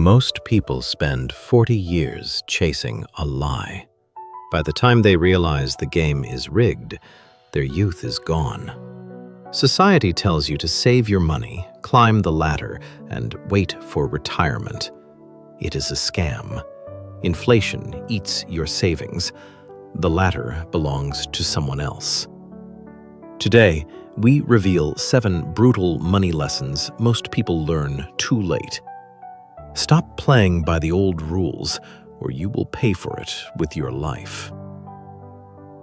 Most people spend 40 years chasing a lie. By the time they realize the game is rigged, their youth is gone. Society tells you to save your money, climb the ladder, and wait for retirement. It is a scam. Inflation eats your savings. The ladder belongs to someone else. Today, we reveal 7 brutal money lessons most people learn too late. Stop playing by the old rules, or you will pay for it with your life.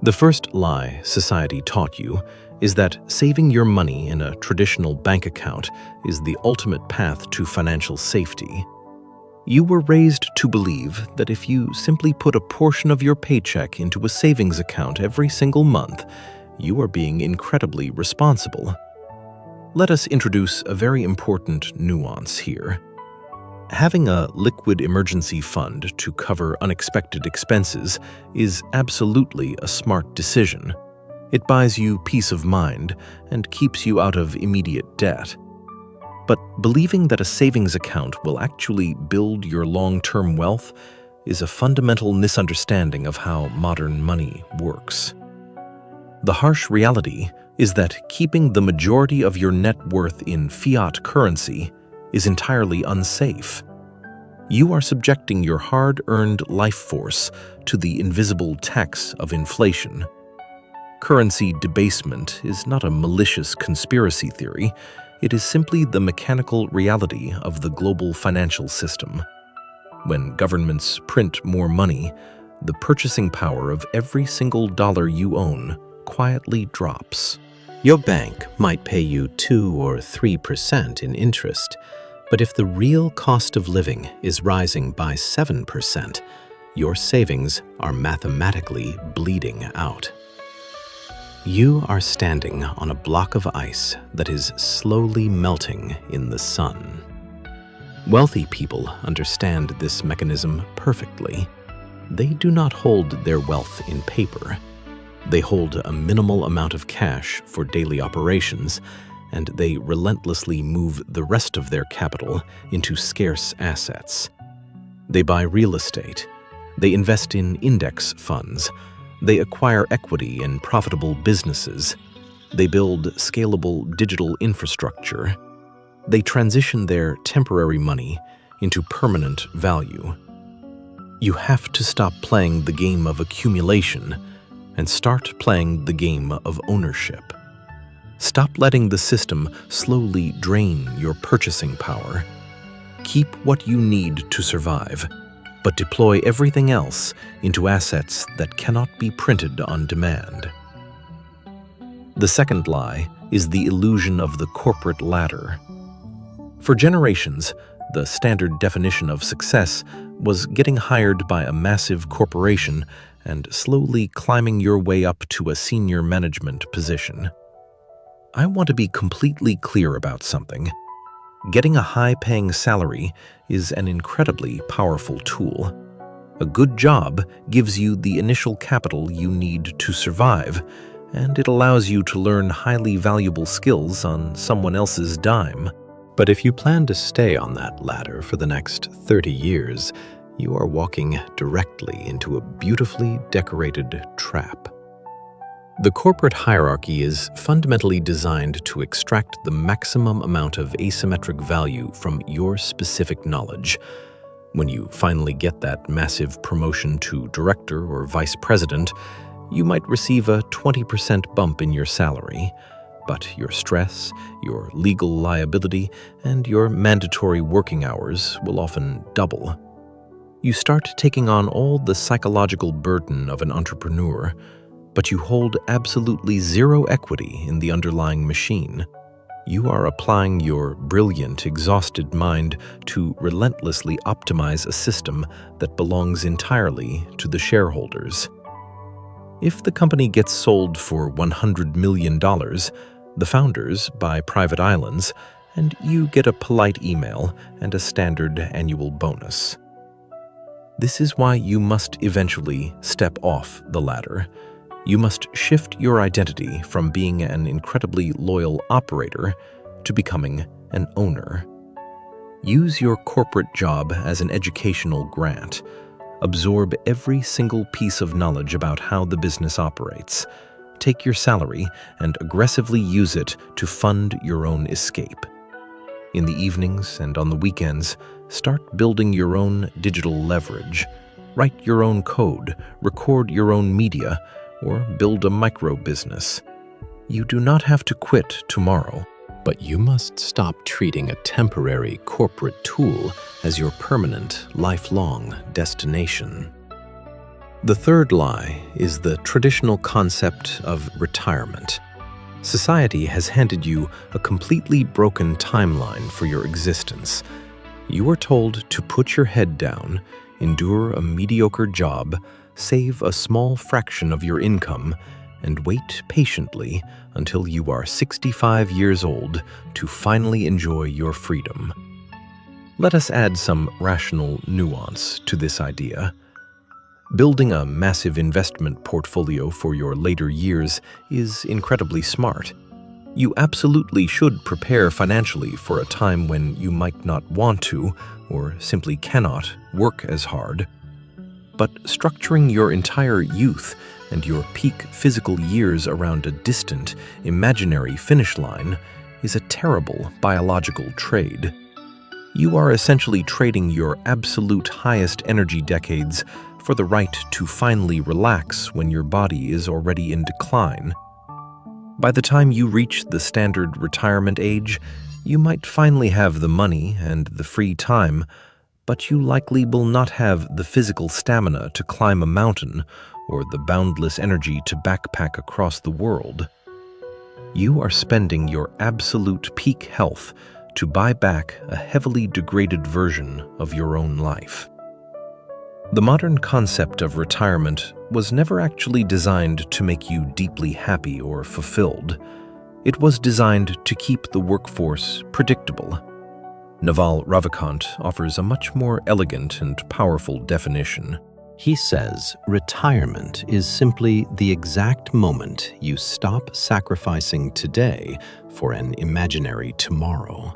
The first lie society taught you is that saving your money in a traditional bank account is the ultimate path to financial safety. You were raised to believe that if you simply put a portion of your paycheck into a savings account every single month, you are being incredibly responsible. Let us introduce a very important nuance here. Having a liquid emergency fund to cover unexpected expenses is absolutely a smart decision. It buys you peace of mind and keeps you out of immediate debt. But believing that a savings account will actually build your long-term wealth is a fundamental misunderstanding of how modern money works. The harsh reality is that keeping the majority of your net worth in fiat currency is entirely unsafe. You are subjecting your hard-earned life force to the invisible tax of inflation. Currency debasement is not a malicious conspiracy theory. It is simply the mechanical reality of the global financial system. When governments print more money, the purchasing power of every single dollar you own quietly drops. Your bank might pay you 2 or 3% in interest, but if the real cost of living is rising by 7%, your savings are mathematically bleeding out. You are standing on a block of ice that is slowly melting in the sun. Wealthy people understand this mechanism perfectly. They do not hold their wealth in paper. They hold a minimal amount of cash for daily operations, and they relentlessly move the rest of their capital into scarce assets. They buy real estate. They invest in index funds. They acquire equity in profitable businesses. They build scalable digital infrastructure. They transition their temporary money into permanent value. You have to stop playing the game of accumulation and start playing the game of ownership. Stop letting the system slowly drain your purchasing power. Keep what you need to survive, but deploy everything else into assets that cannot be printed on demand. The second lie is the illusion of the corporate ladder. For generations, the standard definition of success was getting hired by a massive corporation and slowly climbing your way up to a senior management position. I want to be completely clear about something. Getting a high-paying salary is an incredibly powerful tool. A good job gives you the initial capital you need to survive, and it allows you to learn highly valuable skills on someone else's dime. But if you plan to stay on that ladder for the next 30 years, you are walking directly into a beautifully decorated trap. The corporate hierarchy is fundamentally designed to extract the maximum amount of asymmetric value from your specific knowledge. When you finally get that massive promotion to director or vice president, you might receive a 20% bump in your salary, but your stress, your legal liability, and your mandatory working hours will often double. You start taking on all the psychological burden of an entrepreneur, but you hold absolutely zero equity in the underlying machine. You are applying your brilliant, exhausted mind to relentlessly optimize a system that belongs entirely to the shareholders. If the company gets sold for $100 million, the founders buy private islands, and you get a polite email and a standard annual bonus. This is why you must eventually step off the ladder. You must shift your identity from being an incredibly loyal operator to becoming an owner. Use your corporate job as an educational grant. Absorb every single piece of knowledge about how the business operates. Take your salary and aggressively use it to fund your own escape. In the evenings and on the weekends, start building your own digital leverage. Write your own code, record your own media, or build a micro-business. You do not have to quit tomorrow, but you must stop treating a temporary corporate tool as your permanent, lifelong destination. The third lie is the traditional concept of retirement. Society has handed you a completely broken timeline for your existence. You are told to put your head down, endure a mediocre job, save a small fraction of your income, and wait patiently until you are 65 years old to finally enjoy your freedom. Let us add some rational nuance to this idea. Building a massive investment portfolio for your later years is incredibly smart. You absolutely should prepare financially for a time when you might not want to, or simply cannot, work as hard. But structuring your entire youth and your peak physical years around a distant, imaginary finish line is a terrible biological trade. You are essentially trading your absolute highest energy decades for the right to finally relax when your body is already in decline. By the time you reach the standard retirement age, you might finally have the money and the free time, but you likely will not have the physical stamina to climb a mountain or the boundless energy to backpack across the world. You are spending your absolute peak health to buy back a heavily degraded version of your own life. The modern concept of retirement was never actually designed to make you deeply happy or fulfilled. It was designed to keep the workforce predictable. Naval Ravikant offers a much more elegant and powerful definition. He says, retirement is simply the exact moment you stop sacrificing today for an imaginary tomorrow.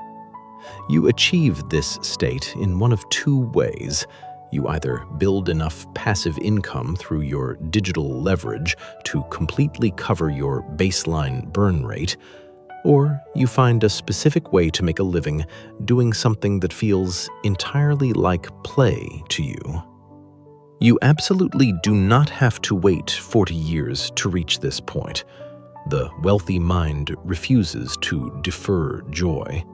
You achieve this state in one of two ways. You either build enough passive income through your digital leverage to completely cover your baseline burn rate, or you find a specific way to make a living doing something that feels entirely like play to you. You absolutely do not have to wait 40 years to reach this point. The wealthy mind refuses to defer joy.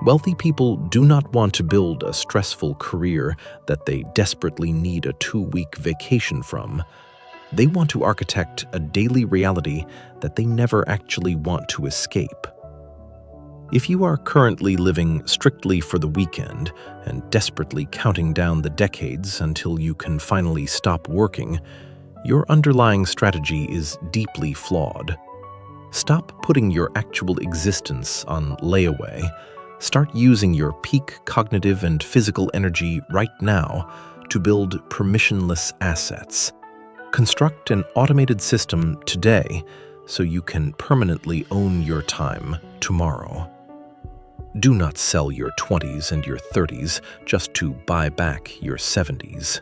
Wealthy people do not want to build a stressful career that they desperately need a 2-week vacation from. They want to architect a daily reality that they never actually want to escape. If you are currently living strictly for the weekend and desperately counting down the decades until you can finally stop working, your underlying strategy is deeply flawed. Stop putting your actual existence on layaway. Start using your peak cognitive and physical energy right now to build permissionless assets. Construct an automated system today so you can permanently own your time tomorrow. Do not sell your 20s and your 30s just to buy back your 70s.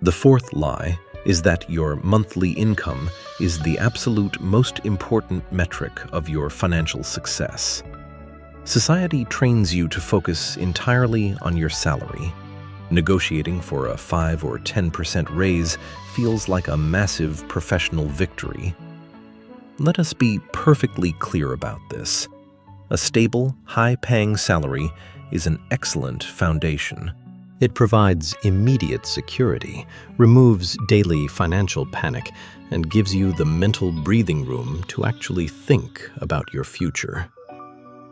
The fourth lie is that your monthly income is the absolute most important metric of your financial success. Society trains you to focus entirely on your salary. Negotiating for a 5 or 10% raise feels like a massive professional victory. Let us be perfectly clear about this. A stable, high-paying salary is an excellent foundation. It provides immediate security, removes daily financial panic, and gives you the mental breathing room to actually think about your future.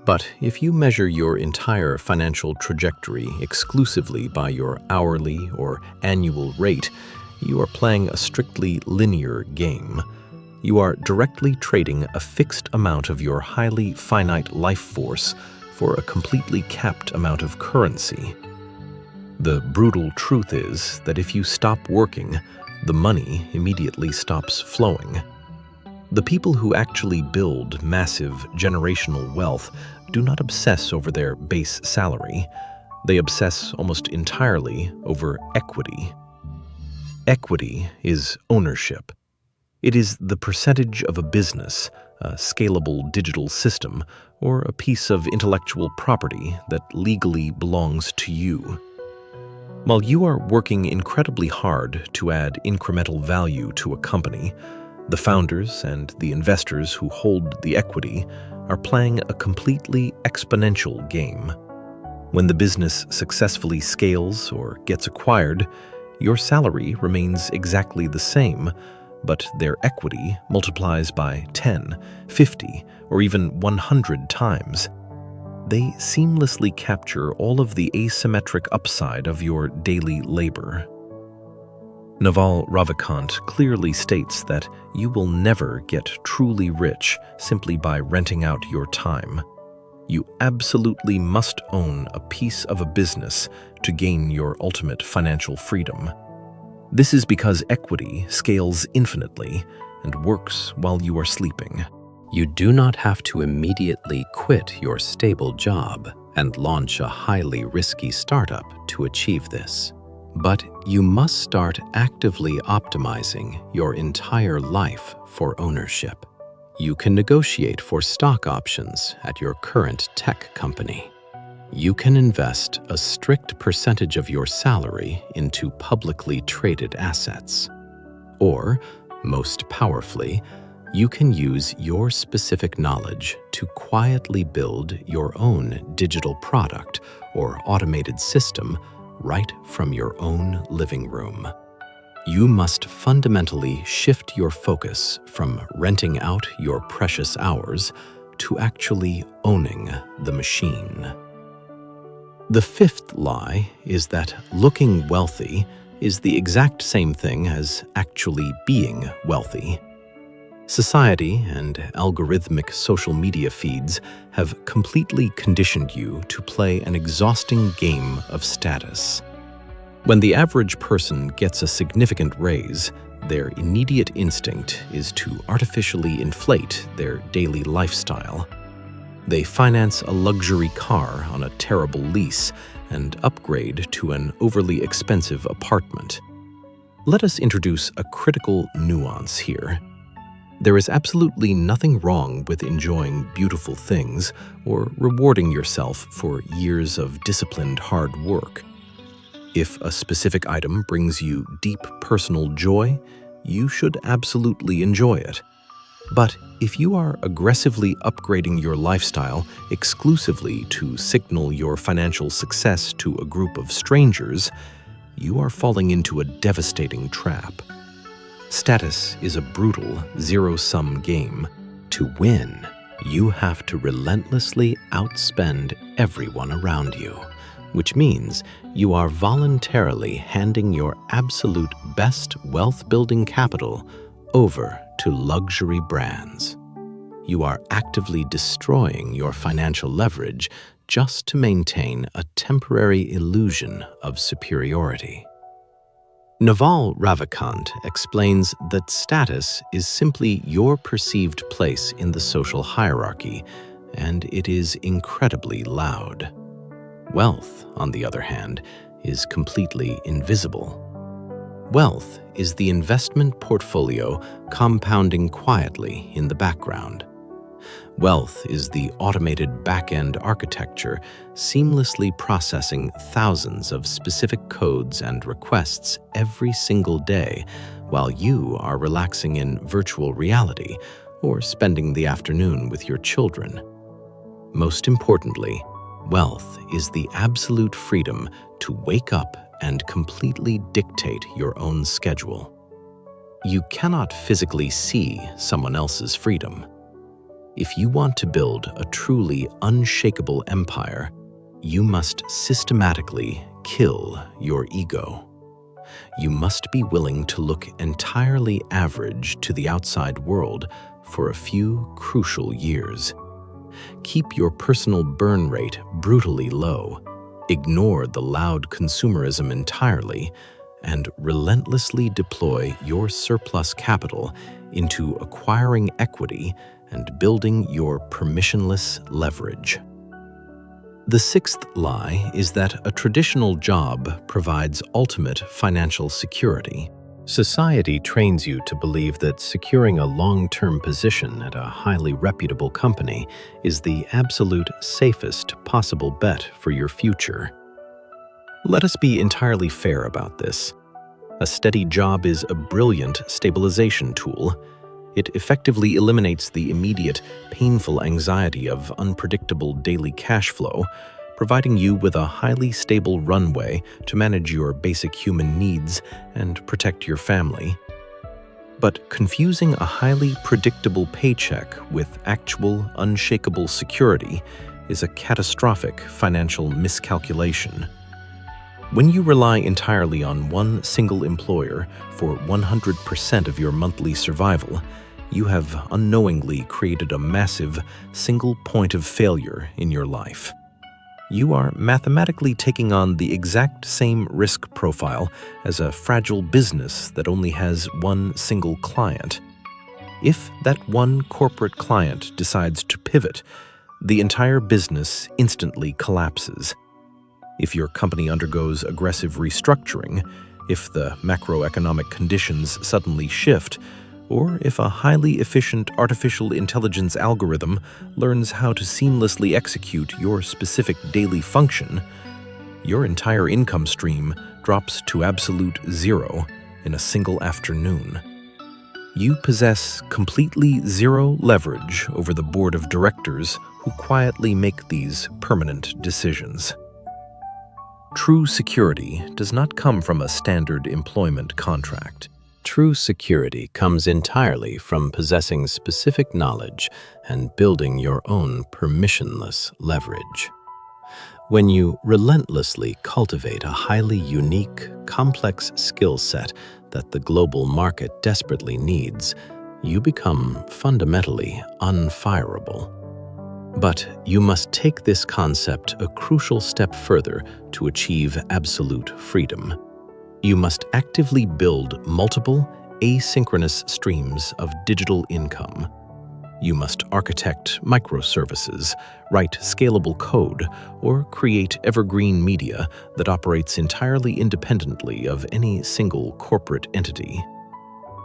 But if you measure your entire financial trajectory exclusively by your hourly or annual rate, you are playing a strictly linear game. You are directly trading a fixed amount of your highly finite life force for a completely capped amount of currency. The brutal truth is that if you stop working, the money immediately stops flowing. The people who actually build massive generational wealth do not obsess over their base salary. They obsess almost entirely over equity. Equity is ownership. It is the percentage of a business, a scalable digital system, or a piece of intellectual property that legally belongs to you. While you are working incredibly hard to add incremental value to a company, the founders and the investors who hold the equity are playing a completely exponential game. When the business successfully scales or gets acquired, your salary remains exactly the same, but their equity multiplies by 10, 50, or even 100 times. They seamlessly capture all of the asymmetric upside of your daily labor. Naval Ravikant clearly states that you will never get truly rich simply by renting out your time. You absolutely must own a piece of a business to gain your ultimate financial freedom. This is because equity scales infinitely and works while you are sleeping. You do not have to immediately quit your stable job and launch a highly risky startup to achieve this. But you must start actively optimizing your entire life for ownership. You can negotiate for stock options at your current tech company. You can invest a strict percentage of your salary into publicly traded assets. Or, most powerfully, you can use your specific knowledge to quietly build your own digital product or automated system right from your own living room. You must fundamentally shift your focus from renting out your precious hours to actually owning the machine. The fifth lie is that looking wealthy is the exact same thing as actually being wealthy. Society and algorithmic social media feeds have completely conditioned you to play an exhausting game of status. When the average person gets a significant raise, their immediate instinct is to artificially inflate their daily lifestyle. They finance a luxury car on a terrible lease and upgrade to an overly expensive apartment. Let us introduce a critical nuance here. There is absolutely nothing wrong with enjoying beautiful things or rewarding yourself for years of disciplined hard work. If a specific item brings you deep personal joy, you should absolutely enjoy it. But if you are aggressively upgrading your lifestyle exclusively to signal your financial success to a group of strangers, you are falling into a devastating trap. Status is a brutal, zero-sum game. To win, you have to relentlessly outspend everyone around you, which means you are voluntarily handing your absolute best wealth-building capital over to luxury brands. You are actively destroying your financial leverage just to maintain a temporary illusion of superiority. Naval Ravikant explains that status is simply your perceived place in the social hierarchy, and it is incredibly loud. Wealth, on the other hand, is completely invisible. Wealth is the investment portfolio compounding quietly in the background. Wealth is the automated back-end architecture seamlessly processing thousands of specific codes and requests every single day while you are relaxing in virtual reality or spending the afternoon with your children. Most importantly, wealth is the absolute freedom to wake up and completely dictate your own schedule. You cannot physically see someone else's freedom. If you want to build a truly unshakable empire, you must systematically kill your ego. You must be willing to look entirely average to the outside world for a few crucial years. Keep your personal burn rate brutally low, ignore the loud consumerism entirely, and relentlessly deploy your surplus capital into acquiring equity and building your permissionless leverage. The sixth lie is that a traditional job provides ultimate financial security. Society trains you to believe that securing a long-term position at a highly reputable company is the absolute safest possible bet for your future. Let us be entirely fair about this. A steady job is a brilliant stabilization tool. It effectively eliminates the immediate, painful anxiety of unpredictable daily cash flow, providing you with a highly stable runway to manage your basic human needs and protect your family. But confusing a highly predictable paycheck with actual, unshakable security is a catastrophic financial miscalculation. When you rely entirely on one single employer for 100% of your monthly survival, you have unknowingly created a massive, single point of failure in your life. You are mathematically taking on the exact same risk profile as a fragile business that only has one single client. If that one corporate client decides to pivot, the entire business instantly collapses. If your company undergoes aggressive restructuring, if the macroeconomic conditions suddenly shift, or if a highly efficient artificial intelligence algorithm learns how to seamlessly execute your specific daily function, your entire income stream drops to absolute zero in a single afternoon. You possess completely zero leverage over the board of directors who quietly make these permanent decisions. True security does not come from a standard employment contract. True security comes entirely from possessing specific knowledge and building your own permissionless leverage. When you relentlessly cultivate a highly unique, complex skill set that the global market desperately needs, you become fundamentally unfireable. But you must take this concept a crucial step further to achieve absolute freedom. You must actively build multiple, asynchronous streams of digital income. You must architect microservices, write scalable code, or create evergreen media that operates entirely independently of any single corporate entity.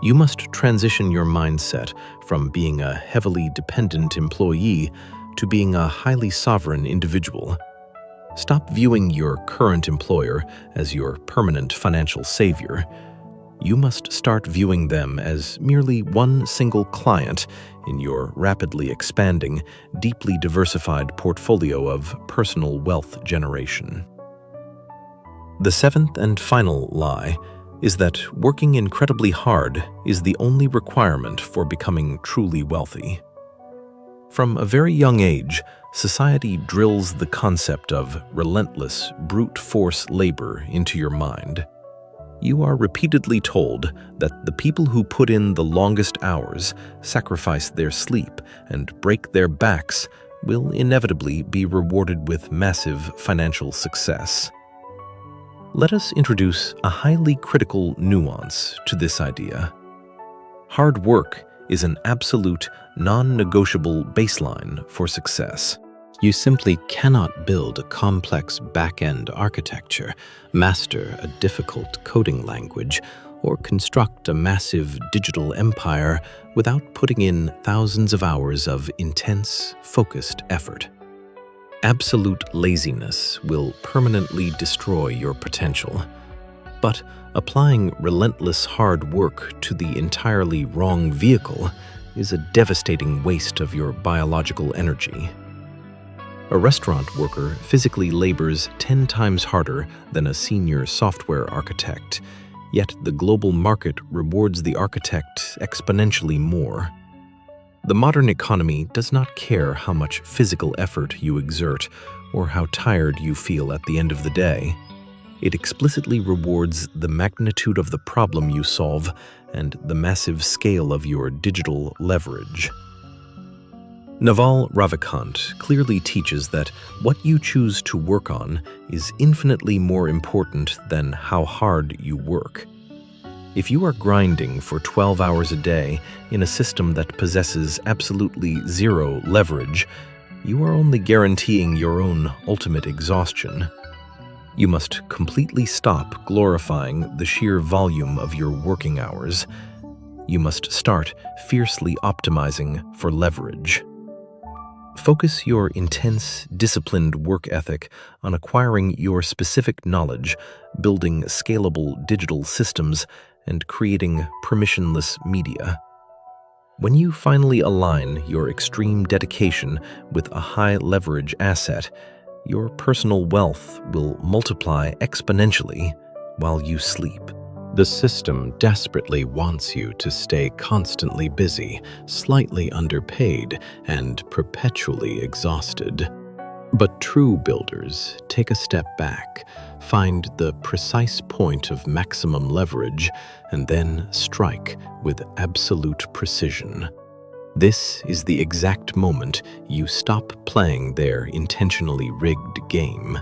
You must transition your mindset from being a heavily dependent employee to being a highly sovereign individual. Stop viewing your current employer as your permanent financial savior. You must start viewing them as merely one single client in your rapidly expanding, deeply diversified portfolio of personal wealth generation. The seventh and final lie is that working incredibly hard is the only requirement for becoming truly wealthy. From a very young age, society drills the concept of relentless, brute force labor into your mind. You are repeatedly told that the people who put in the longest hours, sacrifice their sleep, and break their backs will inevitably be rewarded with massive financial success. Let us introduce a highly critical nuance to this idea. Hard work is an absolute, non-negotiable baseline for success. You simply cannot build a complex back-end architecture, master a difficult coding language, or construct a massive digital empire without putting in thousands of hours of intense, focused effort. Absolute laziness will permanently destroy your potential. But applying relentless hard work to the entirely wrong vehicle is a devastating waste of your biological energy. A restaurant worker physically labors 10 times harder than a senior software architect, yet the global market rewards the architect exponentially more. The modern economy does not care how much physical effort you exert or how tired you feel at the end of the day. It explicitly rewards the magnitude of the problem you solve and the massive scale of your digital leverage. Naval Ravikant clearly teaches that what you choose to work on is infinitely more important than how hard you work. If you are grinding for 12 hours a day in a system that possesses absolutely zero leverage, you are only guaranteeing your own ultimate exhaustion. You must completely stop glorifying the sheer volume of your working hours. You must start fiercely optimizing for leverage. Focus your intense, disciplined work ethic on acquiring your specific knowledge, building scalable digital systems, and creating permissionless media. When you finally align your extreme dedication with a high-leverage asset, your personal wealth will multiply exponentially while you sleep. The system desperately wants you to stay constantly busy, slightly underpaid, and perpetually exhausted. But true builders take a step back, find the precise point of maximum leverage, and then strike with absolute precision. This is the exact moment you stop playing their intentionally rigged game.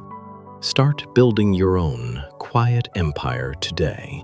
Start building your own quiet empire today.